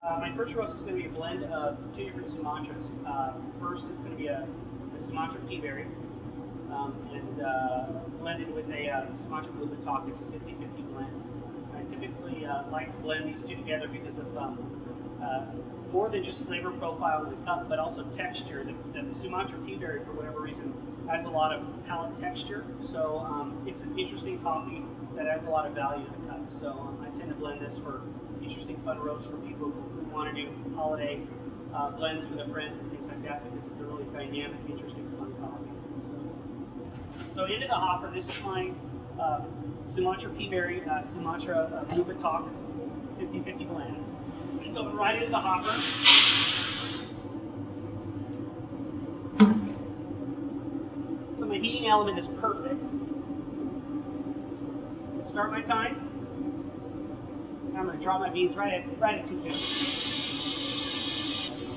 My first roast is going to be a blend of two different Sumatras. First, it's going to be a Sumatra peaberry and blended with a Sumatra blue batak. It's a 50-50 blend. I typically like to blend these two together because of more than just flavor profile in the cup, but also texture. The Sumatra peaberry, for whatever reason, adds a lot of palate texture. So it's an interesting coffee that adds a lot of value in the cup. So I tend to blend this for interesting, fun roasts for people who want to do holiday blends for their friends and things like that, because it's a really dynamic, interesting, fun coffee. So into the hopper, this is my Sumatra peaberry, Sumatra blue batak 50-50 blend. I'm going to go right into the hopper. So my heating element is perfect. Start my time. I'm going to drop my beans right at 250.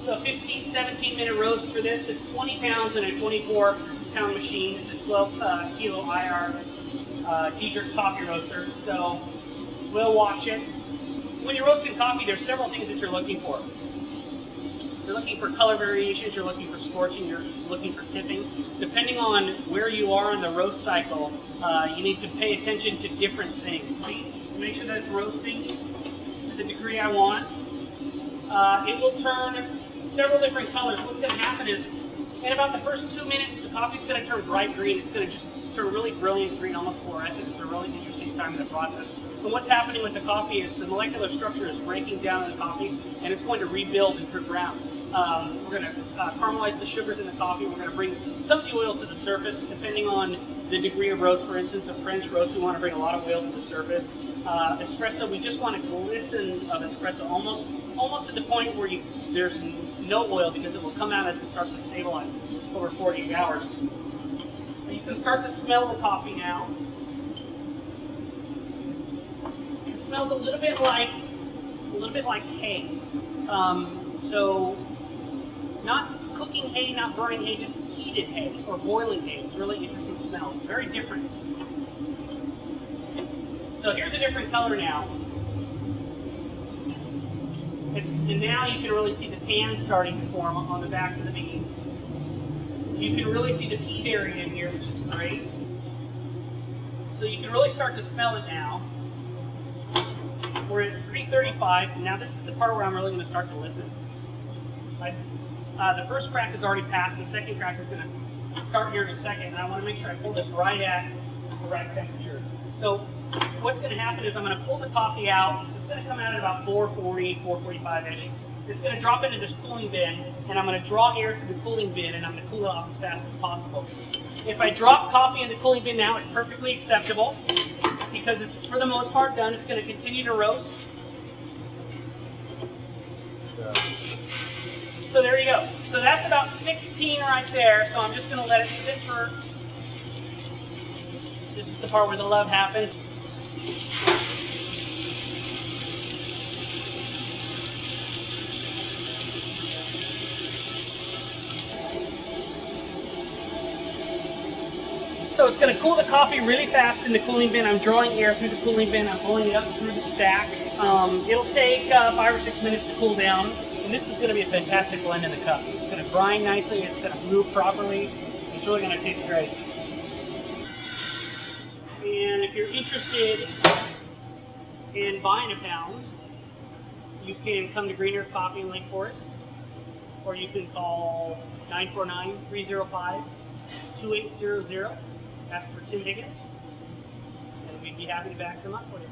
So 15, 17 minute roast for this. It's 20 pounds in a 24-pound machine. It's a 12 kilo IR Diedrich coffee roaster. So we'll watch it. When you're roasting coffee, there's several things that you're looking for. You're looking for color variations, you're looking for scorching, you're looking for tipping. Depending on where you are in the roast cycle, you need to pay attention to different things. Make sure that it's roasting to the degree I want. It will turn several different colors. What's going to happen is, in about the first 2 minutes, the coffee's going to turn bright green. It's going to just turn really brilliant green, almost fluorescent. It's a really interesting time in the process. And what's happening with the coffee is the molecular structure is breaking down in the coffee, and it's going to rebuild and drip brown. We're going to caramelize the sugars in the coffee. We're going to bring some of the oils to the surface, depending on the degree of roast. For instance, a French roast, we want to bring a lot of oil to the surface. Espresso, we just want a glisten of espresso, almost to the point where there's no oil, because it will come out as it starts to stabilize over 48 hours. And you can start to smell the coffee now. It smells a little bit like hay. So not cooking hay, not burning hay, just heated hay or boiling hay. It's a really interesting smell. Very different. So here's a different color now. And now you can really see the tan starting to form on the backs of the beans. You can really see the peaberry in here, which is great. So you can really start to smell it now. We're at 335, and now this is the part where I'm really going to start to listen. The first crack is already passed. The second crack is going to start here in a second, and I want to make sure I pull this right at the right temperature. So what's going to happen is I'm going to pull the coffee out. It's going to come out at about 440, 445-ish. It's going to drop into this cooling bin, and I'm going to draw air through the cooling bin, and I'm going to cool it off as fast as possible. If I drop coffee in the cooling bin now, it's perfectly acceptable, because it's, for the most part, done. It's going to continue to roast. So there you go. So that's about 16 right there. So I'm just going to let it sit for... This is the part where the love happens. So it's going to cool the coffee really fast in the cooling bin. I'm drawing air through the cooling bin. I'm pulling it up through the stack. It'll take 5 or 6 minutes to cool down. And this is going to be a fantastic blend in the cup. It's going to grind nicely. It's going to brew properly. It's really going to taste great. And if you're interested in buying a pound, you can come to Green Earth Coffee in Lake Forest, or you can call 949-305-2800. Ask for Tim Higgins, and we'd be happy to back some up for you.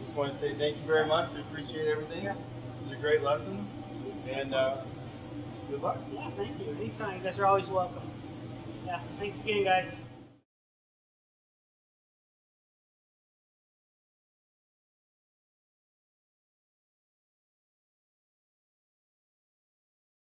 Just want to say thank you very much. We appreciate everything. Yeah. It was a great lesson, and good luck. Yeah, thank you. Anytime. You guys are always welcome. Yeah, thanks again, guys.